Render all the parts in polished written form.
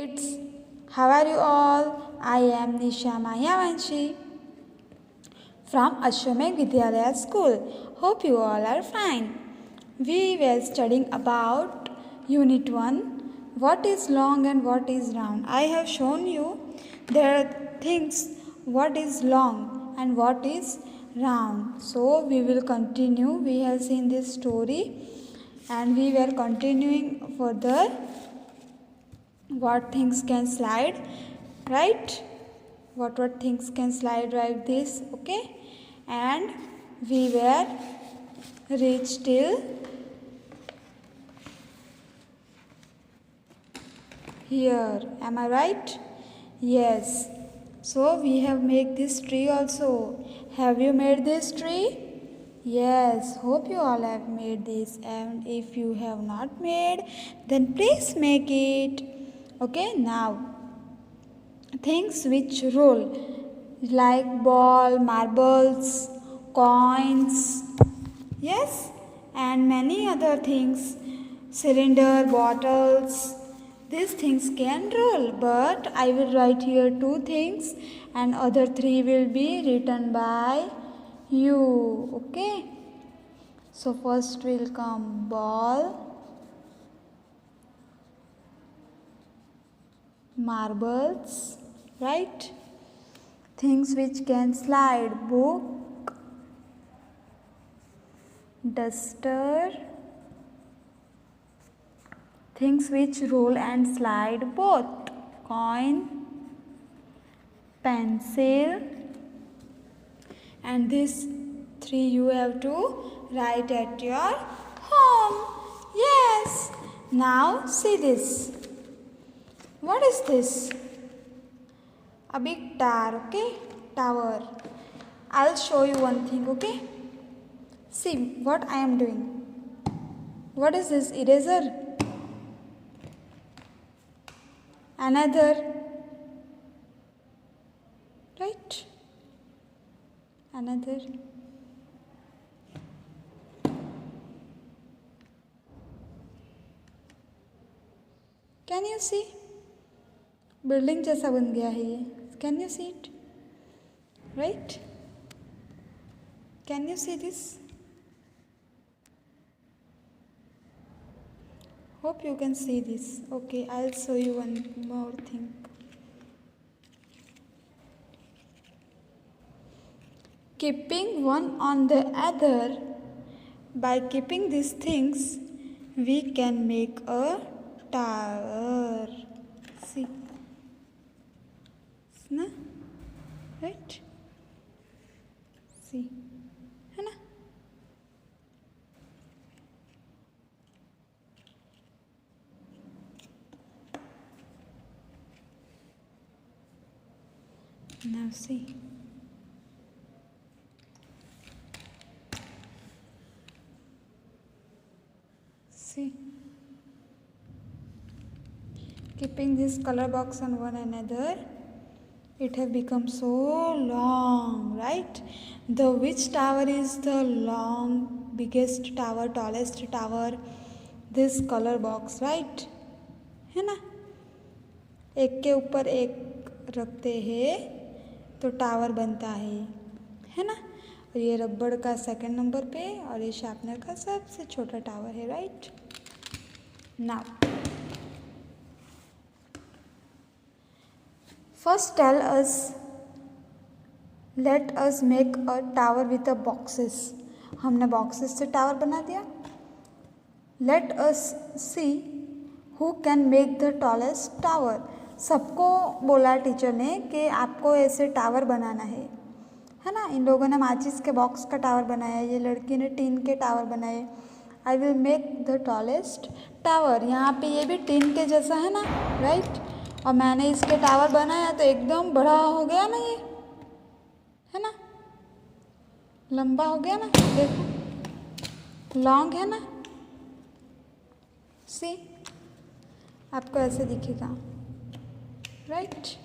Kids, how are you all? I am Nisha Mayavanshi from Ashwamedh Vidyalaya School. Hope you all are fine. We were studying about Unit 1, what is long and what is round. I have shown you there are things what is long and what is round. So we will continue. We have seen this story and we were continuing further what things can slide, right? What things can slide like this, okay? And we were reached till here. Am I right? Yes. So we have made this tree also. Have you made this tree? Yes. Hope you all have made this. And if you have not made, then please make it. Okay. Now, things which roll like ball, marbles, coins, yes, and many other things, cylinder, bottles, these things can roll, but I will write here 2 things and other 3 will be written by you, okay? So first will come ball, marbles, right? Things which can slide, book, duster, things which roll and slide both, coin, pencil, and these 3 you have to write at your home. Yes. Now see this. What is this? A big tower, okay? Tower. I'll show you one thing, okay? See what I am doing. What is this? Eraser. Another. Right? Another. Can you see? Building जैसा बन गया है ये. Can you see it? Right? Can you see this? Hope you can see this. Okay, I'll show you one more thing. Keeping one on the other, by keeping these things, we can make a tower. See? ना? Right? See? है ना? Now see. See. Keeping this color box on one another, it have become so long, right? The which tower is the long, biggest tower, tallest tower? This color box, right? है ना? एक के ऊपर एक रखते हैं तो टावर बनता है ना? और ये रबड़ का सेकंड नंबर पे और ये शार्पनर का सबसे छोटा टावर है, right? Now first tell us, let us make a tower with a boxes. हमने बॉक्सेस से टावर बना दिया. Let us see who can make the tallest tower. सबको बोला टीचर ने कि आपको ऐसे टावर बनाना है ना? इन लोगों ने माचिस के बॉक्स का टावर बनाया, ये लड़की ने टीन के टावर बनाए. I will make the tallest tower. यहाँ पे ये भी टीन के जैसा है ना, राइट? और मैंने इसके टावर बनाया तो एकदम बड़ा हो गया ना, ये है ना, लंबा हो गया ना, देखो लॉन्ग है ना. सी आपको ऐसे दिखेगा, राइट?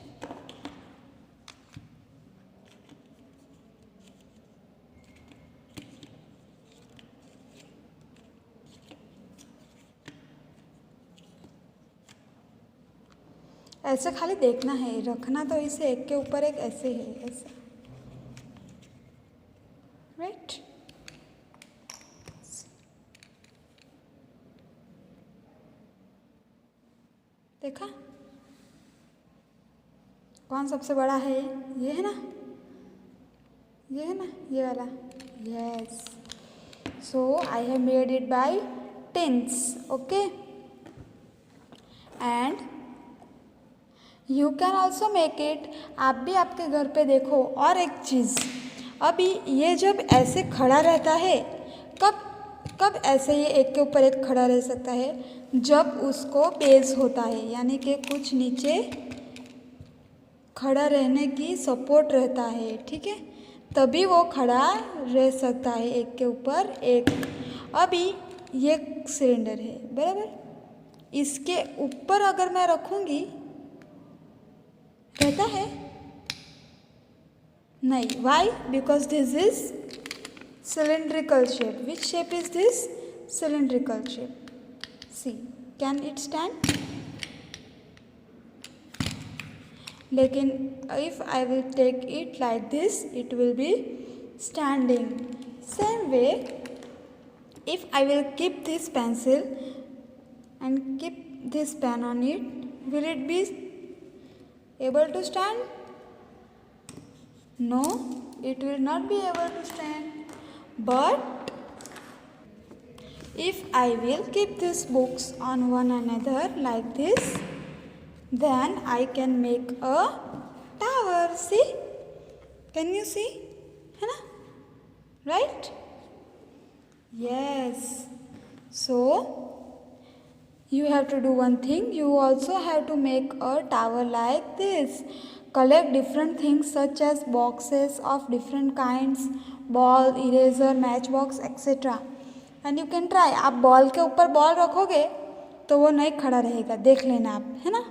ऐसे खाली देखना है, रखना तो इसे एक के ऊपर एक ऐसे है, ऐसे, राइट। देखा कौन सबसे बड़ा है? ये है ना, ये है ना, ये वाला। Yes, so I have made it by tens, okay. And you can also make it, आप भी आपके घर पे देखो। और एक चीज़, अभी ये जब ऐसे खड़ा रहता है, कब कब ऐसे ये एक के ऊपर एक खड़ा रह सकता है? जब उसको बेस होता है, यानी कि कुछ नीचे खड़ा रहने की सपोर्ट रहता है, ठीक है, तभी वो खड़ा रह सकता है एक के ऊपर एक। अभी ये सिलेंडर है, बराबर, इसके ऊपर अगर मैं रखूँगी, रहता है? नहीं, why? Because this is cylindrical shape. Which shape is this? Cylindrical shape. See, can it stand? लेकिन if I will take it like this, it will be standing. Same way, if I will keep this pencil and keep this pen on it, will it be able to stand? No, it will not be able to stand. But if I will keep these books on one another like this, then I can make a tower. See? Can you see? है ना? Right? Yes. So you have to do one thing. You also have to make a tower like this. Collect different things such as boxes of different kinds, ball, eraser, match box etcetera, and you can try. आप ball के ऊपर ball रखोगे तो वो नहीं खड़ा रहेगा, देख लेना आप, है ना।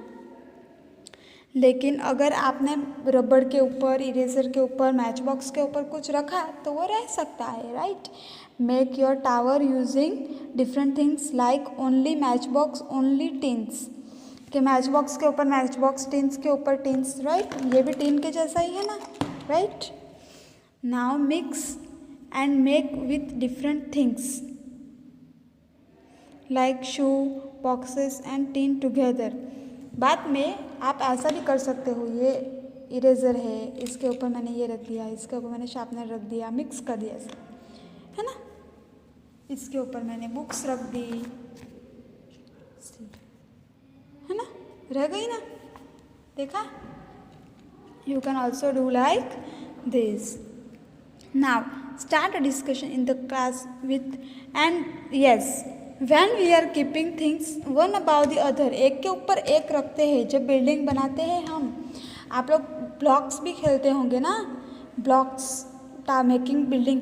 लेकिन अगर आपने रबड़ के ऊपर, इरेजर के ऊपर, मैच बॉक्स के ऊपर कुछ रखा तो वो रह सकता है, right. Make your tower using different things like only match box, only tins, कि मैच बॉक्स के ऊपर मैच बॉक्स, टिन्स के ऊपर टिन्स, राइट। ये भी टिन के जैसा ही है ना, right. Now mix and make with different things like shoe, boxes and tin together. बाद में आप ऐसा भी कर सकते हो, ये इरेज़र है, इसके ऊपर मैंने ये रख दिया, इसके ऊपर मैंने शार्पनर रख दिया, मिक्स कर दिया ऐसा, है ना। इसके ऊपर मैंने बुक्स रख दी, है ना, रह गई ना, देखा। You can also do like this. Now start a discussion in the class with, and yes, when we are keeping things one above the other, एक के ऊपर एक रखते हैं, जब बिल्डिंग बनाते हैं हम, आप लोग ब्लॉक्स भी खेलते होंगे ना, ब्लॉक्स टा मेकिंग बिल्डिंग,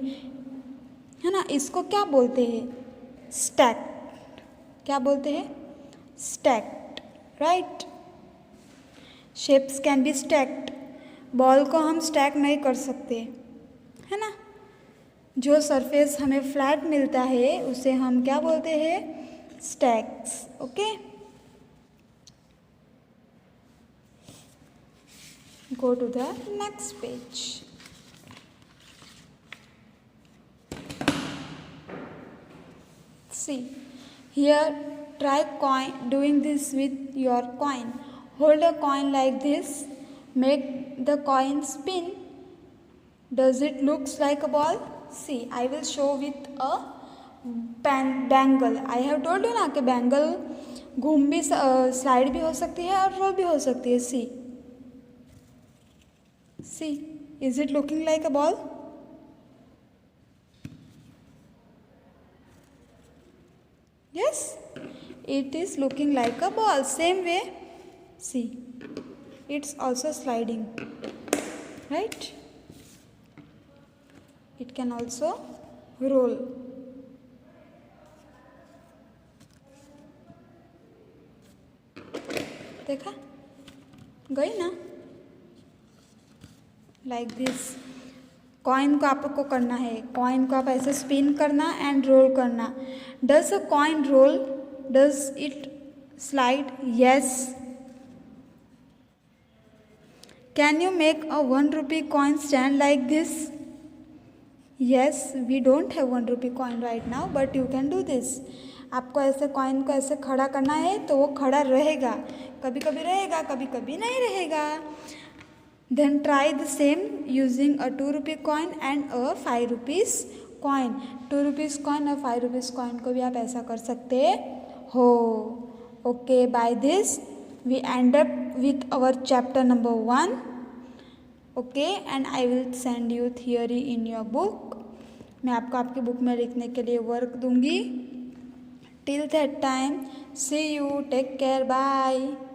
है ना, इसको क्या बोलते हैं? स्टैक्ड। क्या बोलते हैं? Stacked, right. Shapes can be stacked. Ball को हम स्टैक नहीं कर सकते, है ना। जो सरफेस हमें फ्लैट मिलता है उसे हम क्या बोलते हैं? Stacks, okay. Go to the next page. See here, try coin doing this with your coin. Hold a coin like this, make the coin spin. Does it looks like a ball? See, I will show with a bangle. I have told you ना कि bangle घूम भी slide भी हो सकती है और role भी हो सकती है। See, is it looking like a ball? Yes, it is looking like a ball. Same way, see, it's also sliding, right? It can also roll. देखा, गई ना, लाइक दिस। कॉइन को आपको करना है, कॉइन को आप ऐसे स्पिन करना एंड रोल करना। Does a coin roll? Does it slide? Yes, Can you make a 1 rupee coin stand like this? Yes, we don't have 1 rupee coin right now, but you can do this. आपको ऐसे coin को ऐसे खड़ा करना है तो वो खड़ा रहेगा, कभी कभी रहेगा, कभी कभी नहीं रहेगा. Then try the same using a 2 rupee coin and a 5 rupees coin. 2 rupees coin और 5 rupees coin को भी आप ऐसा कर सकते हो. Okay, by this we end up with our chapter number 1. Okay, and I will send you theory in your book. मैं आपको आपकी बुक में लिखने के लिए वर्क दूंगी. Till that time, see you. Take care. Bye.